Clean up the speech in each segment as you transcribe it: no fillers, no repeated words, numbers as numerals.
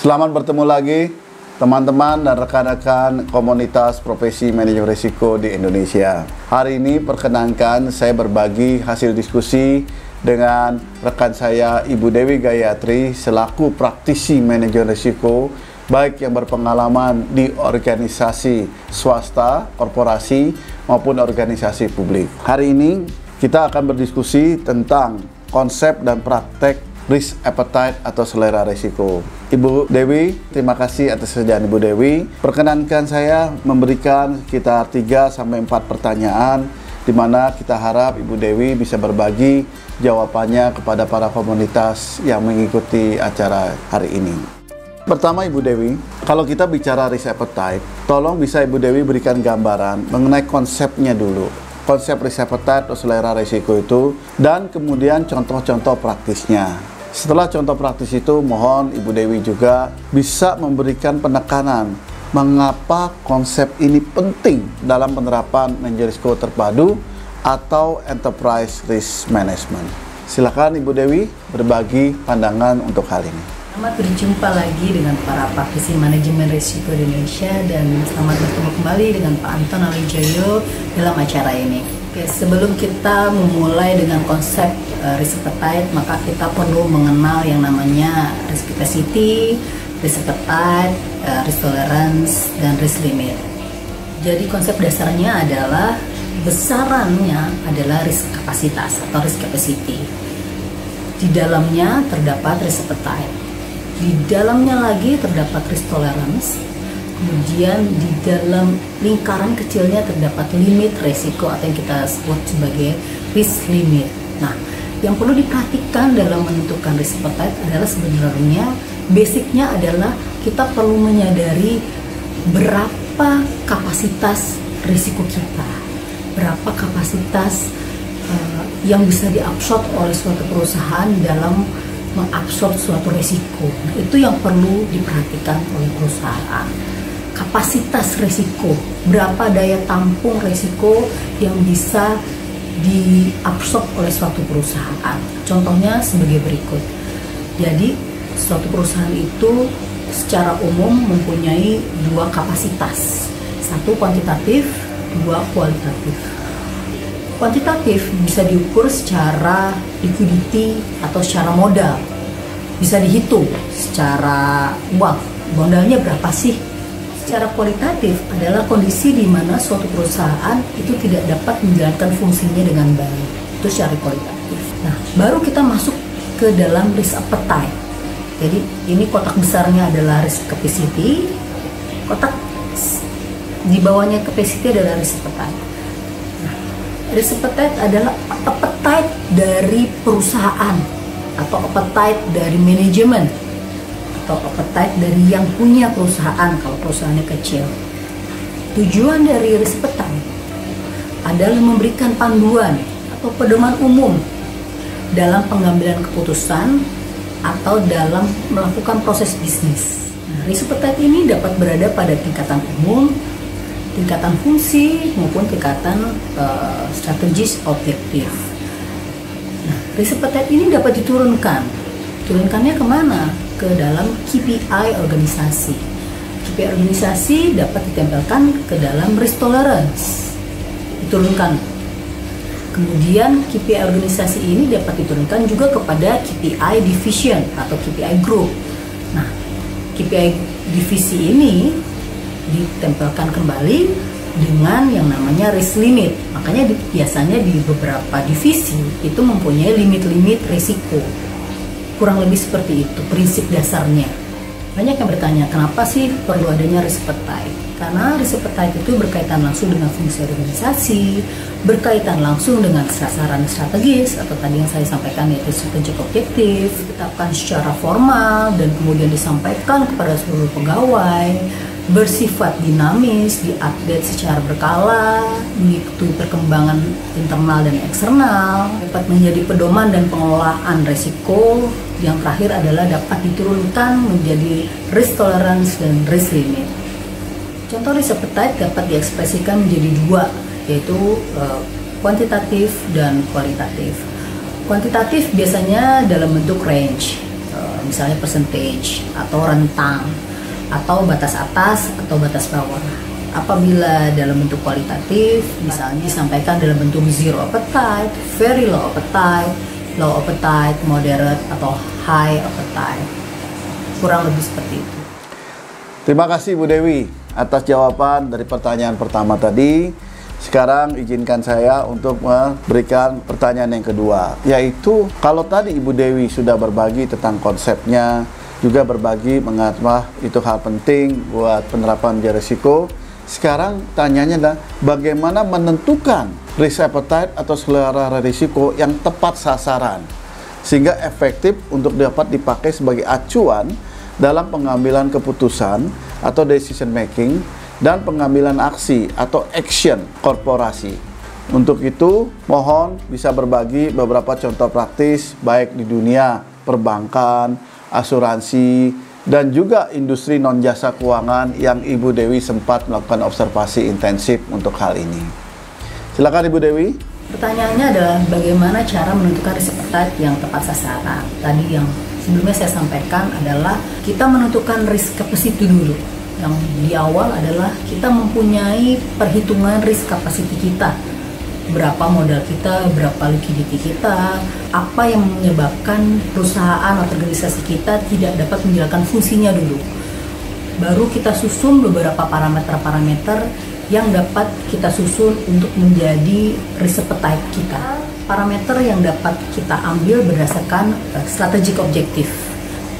Selamat bertemu lagi teman-teman dan rekan-rekan komunitas profesi manajemen risiko di Indonesia. Hari ini perkenankan saya berbagi hasil diskusi dengan rekan saya Ibu Dewi Gayatri selaku praktisi manajemen risiko baik yang berpengalaman di organisasi swasta, korporasi maupun organisasi publik. Hari ini kita akan berdiskusi tentang konsep dan praktek risk appetite atau selera risiko. Ibu Dewi, terima kasih atas kesediaan Ibu Dewi. Perkenankan saya memberikan sekitar 3-4 pertanyaan di mana kita harap Ibu Dewi bisa berbagi jawabannya kepada para komunitas yang mengikuti acara hari ini. Pertama Ibu Dewi, kalau kita bicara risk appetite, tolong bisa Ibu Dewi berikan gambaran mengenai konsepnya dulu. Konsep risk appetite atau selera risiko itu, dan kemudian contoh-contoh praktisnya. Setelah contoh praktis itu, mohon Ibu Dewi juga bisa memberikan penekanan mengapa konsep ini penting dalam penerapan manajemen risiko terpadu atau enterprise risk management. Silakan Ibu Dewi berbagi pandangan untuk hal ini. Selamat berjumpa lagi dengan para praktisi manajemen risiko di Indonesia dan selamat bertemu kembali dengan Pak Anton Alijoyo dalam acara ini. Oke, sebelum kita memulai dengan konsep risk appetite, maka kita perlu mengenal yang namanya risk capacity, risk appetite, risk tolerance, dan risk limit. Jadi konsep dasarnya adalah besarannya adalah risk kapasitas atau risk capacity. Di dalamnya terdapat risk appetite. Di dalamnya lagi terdapat risk tolerance, kemudian di dalam lingkaran kecilnya terdapat limit resiko atau yang kita sebut sebagai risk limit. Nah, yang perlu diperhatikan dalam menentukan risk appetite adalah sebenarnya basicnya adalah kita perlu menyadari berapa kapasitas risiko kita, berapa kapasitas yang bisa diabsorb oleh suatu perusahaan dalam mengabsorb suatu risiko. Nah, itu yang perlu diperhatikan oleh perusahaan. Kapasitas risiko, berapa daya tampung risiko yang bisa diabsorb oleh suatu perusahaan. Contohnya sebagai berikut. Jadi, suatu perusahaan itu secara umum mempunyai dua kapasitas. Satu kuantitatif, dua kualitatif. Kuantitatif bisa diukur secara liquidity atau secara modal. Bisa dihitung secara uang, modalnya berapa sih? Secara kualitatif adalah kondisi di mana suatu perusahaan itu tidak dapat menjalankan fungsinya dengan baik. Itu secara kualitatif. Nah, baru kita masuk ke dalam risk appetite. Jadi ini kotak besarnya adalah risk capacity, kotak di bawahnya capacity adalah risk appetite. Risk appetite adalah appetite dari perusahaan atau appetite dari manajemen atau appetite dari yang punya perusahaan kalau perusahaannya kecil. Tujuan dari risk appetite adalah memberikan panduan atau pedoman umum dalam pengambilan keputusan atau dalam melakukan proses bisnis. Nah, risk appetite ini dapat berada pada tingkatan umum, tingkatan fungsi maupun tingkatan strategis objektif. Nah, risk appetite ini dapat diturunkan. Turunkannya kemana? Ke dalam KPI organisasi. KPI organisasi dapat ditempelkan ke dalam risk tolerance. Diturunkan. Kemudian KPI organisasi ini dapat diturunkan juga kepada KPI division atau KPI group. Nah, KPI divisi ini ditempelkan kembali dengan yang namanya risk limit. Makanya biasanya di beberapa divisi itu mempunyai limit-limit risiko. Kurang lebih seperti itu prinsip dasarnya. Banyak yang bertanya, kenapa sih perlu adanya risk appetite? Karena risk appetite itu berkaitan langsung dengan fungsi organisasi, berkaitan langsung dengan sasaran strategis atau tadi yang saya sampaikan yaitu strategic objektif, ditetapkan secara formal dan kemudian disampaikan kepada seluruh pegawai, bersifat dinamis, diupdate secara berkala, mengikuti perkembangan internal dan eksternal, dapat menjadi pedoman dan pengelolaan risiko. Yang terakhir adalah dapat diturunkan menjadi risk tolerance dan risk limit. Contoh risk appetite dapat diekspresikan menjadi dua, yaitu kuantitatif dan kualitatif. Kuantitatif biasanya dalam bentuk range, misalnya percentage atau rentang atau batas atas atau batas bawah. Apabila dalam bentuk kualitatif, misalnya disampaikan dalam bentuk zero appetite, very low appetite, moderate atau high appetite. Kurang lebih seperti itu. Terima kasih Bu Dewi atas jawaban dari pertanyaan pertama tadi. Sekarang izinkan saya untuk memberikan pertanyaan yang kedua, yaitu kalau tadi Ibu Dewi sudah berbagi tentang konsepnya, juga berbagi mengapa itu hal penting buat penerapan biaya risiko. Sekarang tanyanya adalah bagaimana menentukan risk appetite atau selera risiko yang tepat sasaran sehingga efektif untuk dapat dipakai sebagai acuan dalam pengambilan keputusan atau decision making dan pengambilan aksi atau action korporasi. Untuk itu, mohon bisa berbagi beberapa contoh praktis baik di dunia perbankan, asuransi, dan juga industri non-jasa keuangan yang Ibu Dewi sempat melakukan observasi intensif untuk hal ini. Silakan Ibu Dewi. Pertanyaannya adalah bagaimana cara menentukan risk appetite yang tepat sasaran. Tadi yang sebelumnya saya sampaikan adalah kita menentukan risk capacity dulu. Yang di awal adalah kita mempunyai perhitungan risk capacity kita. Berapa modal kita, berapa liquidity kita, apa yang menyebabkan perusahaan atau organisasi kita tidak dapat menjalankan fungsinya dulu. Baru kita susun beberapa parameter-parameter yang dapat kita susun untuk menjadi risk appetite kita. Parameter yang dapat kita ambil berdasarkan strategic objective.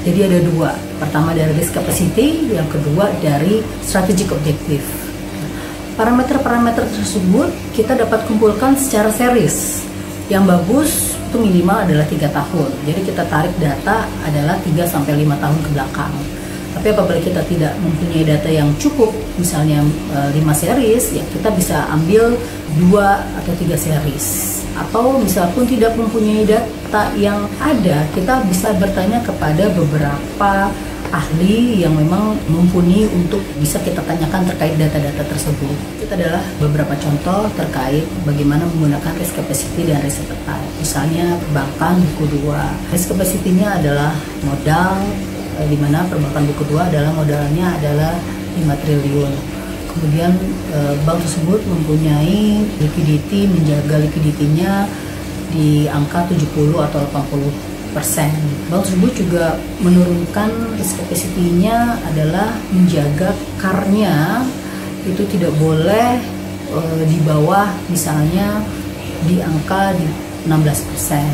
Jadi ada dua, pertama dari risk capacity, yang kedua dari strategic objective. Parameter-parameter tersebut kita dapat kumpulkan secara series. Yang bagus itu minimal adalah 3 tahun. Jadi kita tarik data adalah 3-5 tahun ke belakang. Tapi apabila kita tidak mempunyai data yang cukup, misalnya 5 series, ya kita bisa ambil 2 atau 3 series. Atau misal pun tidak mempunyai data yang ada, kita bisa bertanya kepada beberapa ahli yang memang mumpuni untuk bisa kita tanyakan terkait data-data tersebut. Itu adalah beberapa contoh terkait bagaimana menggunakan risk capacity dan risk appetite. Misalnya perbankan buku 2. Risk capacity-nya adalah modal, di mana perbankan buku 2 adalah modalnya adalah 5 triliun. Kemudian bank tersebut mempunyai liquidity, menjaga liquidity-nya di angka 70 atau 80%. Bank tersebut juga menurunkan risk capacity-nya adalah menjaga CAR-nya itu tidak boleh di bawah misalnya di angka di 16%.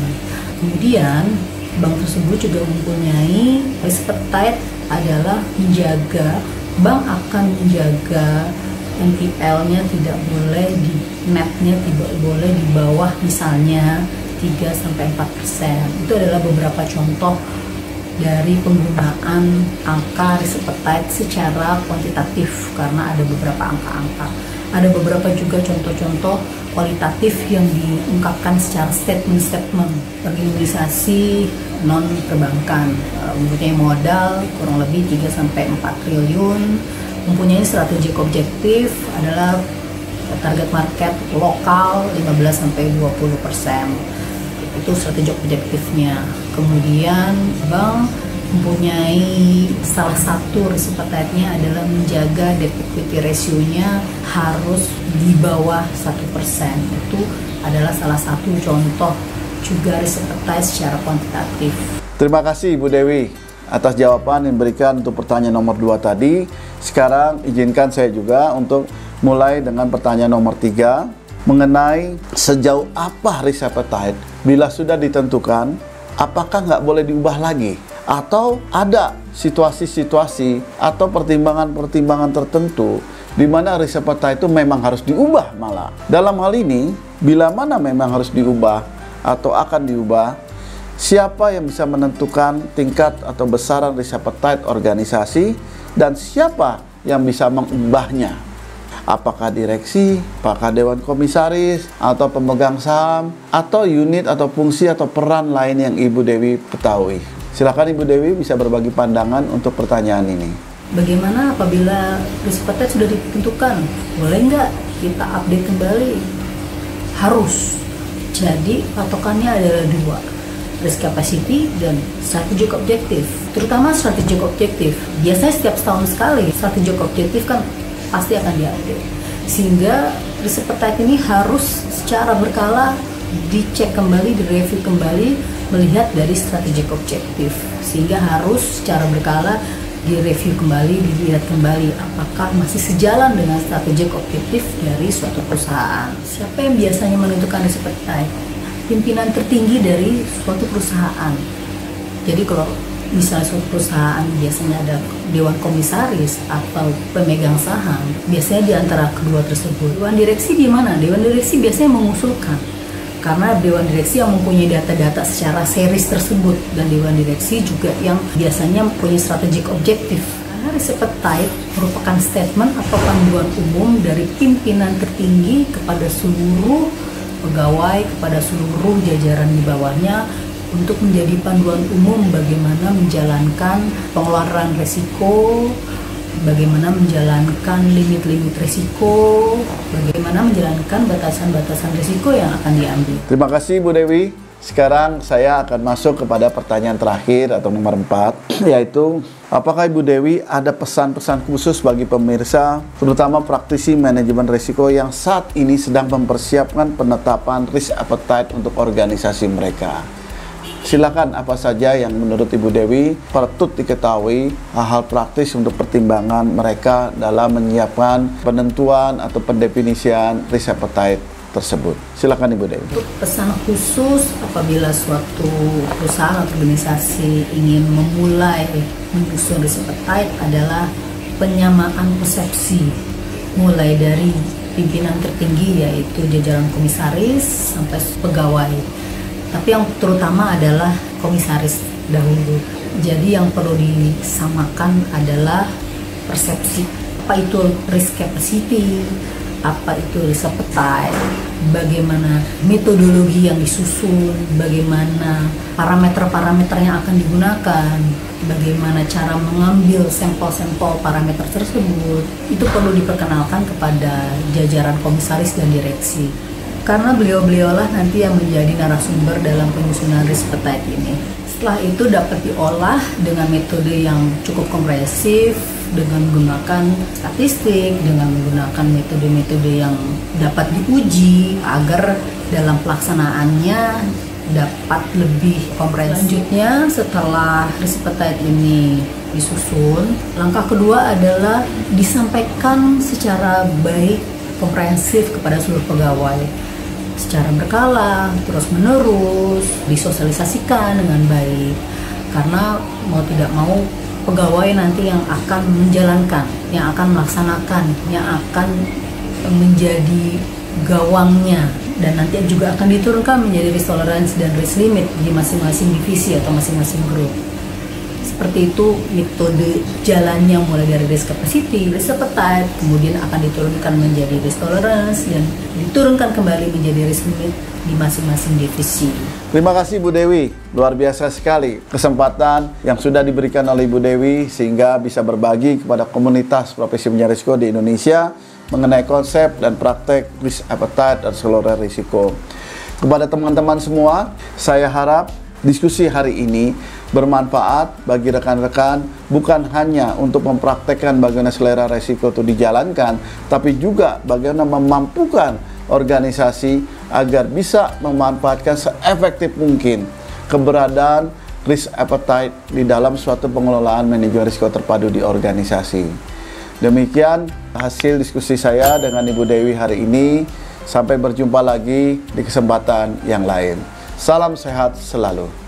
Kemudian bank tersebut juga mempunyai risk appetite adalah menjaga, bank akan menjaga NPL-nya tidak boleh di net-nya tidak boleh di bawah misalnya 3-4%. Itu adalah beberapa contoh dari penggunaan angka risk appetite secara kuantitatif karena ada beberapa angka-angka. Ada beberapa juga contoh-contoh kualitatif yang diungkapkan secara statement-statement. Organisasi non perbankan mempunyai modal kurang lebih 3-4 triliun, mempunyai strategic objektif adalah target market lokal 15-20%. Itu strategi objektifnya. Kemudian bank mempunyai salah satu risk appetite-nya adalah menjaga debt equity ratio-nya harus di bawah 1%. Itu adalah salah satu contoh juga risk appetite secara kuantitatif. Terima kasih Ibu Dewi atas jawaban yang diberikan untuk pertanyaan nomor 2 tadi. Sekarang izinkan saya juga untuk mulai dengan pertanyaan nomor 3 mengenai sejauh apa risk appetite bila sudah ditentukan, apakah nggak boleh diubah lagi? Atau ada situasi-situasi atau pertimbangan-pertimbangan tertentu di mana risk appetite itu memang harus diubah malah. Dalam hal ini, bila mana memang harus diubah atau akan diubah, siapa yang bisa menentukan tingkat atau besaran risk appetite organisasi dan siapa yang bisa mengubahnya? Apakah direksi, apakah dewan komisaris, atau pemegang saham, atau unit atau fungsi atau peran lain yang Ibu Dewi ketahui. Silakan Ibu Dewi bisa berbagi pandangan untuk pertanyaan ini. Bagaimana apabila risk appetite sudah ditentukan? Boleh nggak kita update kembali? Harus. Jadi patokannya adalah 2, risk capacity dan strategic objective. terutama strategic objektif. Biasanya setiap setahun sekali strategic objektif kan pasti akan diupdate, sehingga risk appetite ini harus secara berkala dicek kembali, direview kembali, melihat dari strategic objektif, sehingga harus secara berkala direview kembali, dilihat kembali apakah masih sejalan dengan strategic objektif dari suatu perusahaan. Siapa yang biasanya menentukan risk appetite? Pimpinan tertinggi dari suatu perusahaan. Jadi kalau misalnya suatu perusahaan biasanya ada dewan komisaris atau pemegang saham, biasanya di antara kedua tersebut. Dewan direksi di mana? Dewan direksi biasanya mengusulkan, karena dewan direksi yang mempunyai data-data secara series tersebut, dan dewan direksi juga yang biasanya mempunyai strategic objektif. Karena risk appetite merupakan statement atau panduan umum dari pimpinan tertinggi kepada seluruh pegawai, kepada seluruh jajaran di bawahnya, untuk menjadi panduan umum bagaimana menjalankan pengelolaan risiko, bagaimana menjalankan limit-limit risiko, bagaimana menjalankan batasan-batasan risiko yang akan diambil. Terima kasih Bu Dewi. Sekarang saya akan masuk kepada pertanyaan terakhir atau nomor 4, yaitu apakah Ibu Dewi ada pesan-pesan khusus bagi pemirsa, terutama praktisi manajemen risiko yang saat ini sedang mempersiapkan penetapan risk appetite untuk organisasi mereka? Silakan, apa saja yang menurut Ibu Dewi patut diketahui, hal-hal praktis untuk pertimbangan mereka dalam menyiapkan penentuan atau pendefinisian risk appetite tersebut. Silakan Ibu Dewi. Untuk pesan khusus apabila suatu perusahaan atau organisasi ingin memulai menyusun risk appetite adalah penyamaan persepsi, mulai dari pimpinan tertinggi yaitu jajaran komisaris sampai pegawai. Tapi yang terutama adalah komisaris dahulu. Jadi yang perlu disamakan adalah persepsi. Apa itu risk capacity, apa itu risk appetite, bagaimana metodologi yang disusun, bagaimana parameter-parameter yang akan digunakan, bagaimana cara mengambil sampel-sampel parameter tersebut. Itu perlu diperkenalkan kepada jajaran komisaris dan direksi, karena beliau-beliaulah nanti yang menjadi narasumber dalam penyusunan risk appetite ini. Setelah itu dapat diolah dengan metode yang cukup komprehensif, dengan menggunakan statistik, dengan menggunakan metode-metode yang dapat diuji agar dalam pelaksanaannya dapat lebih komprehensif. Selanjutnya, setelah risk appetite ini disusun, langkah kedua adalah disampaikan secara baik, komprehensif kepada seluruh pegawai, secara berkala, terus menerus, disosialisasikan dengan baik. Karena mau tidak mau pegawai nanti yang akan menjalankan, yang akan melaksanakan, yang akan menjadi gawangnya, dan nanti juga akan diturunkan menjadi risk tolerance dan risk limit di masing-masing divisi atau masing-masing grup. Seperti itu metode jalannya, mulai dari risk capacity, risk appetite, kemudian akan diturunkan menjadi risk tolerance, dan diturunkan kembali menjadi risk limit di masing-masing divisi. Terima kasih Bu Dewi, luar biasa sekali kesempatan yang sudah diberikan oleh Ibu Dewi sehingga bisa berbagi kepada komunitas profesi manajemen risiko di Indonesia mengenai konsep dan praktek risk appetite dan toleransi risiko. Kepada teman-teman semua, saya harap diskusi hari ini bermanfaat bagi rekan-rekan, bukan hanya untuk mempraktekkan bagaimana selera risiko itu dijalankan, tapi juga bagaimana memampukan organisasi agar bisa memanfaatkan seefektif mungkin keberadaan risk appetite di dalam suatu pengelolaan manajemen risiko terpadu di organisasi. Demikian hasil diskusi saya dengan Ibu Dewi hari ini. Sampai berjumpa lagi di kesempatan yang lain. Salam sehat selalu.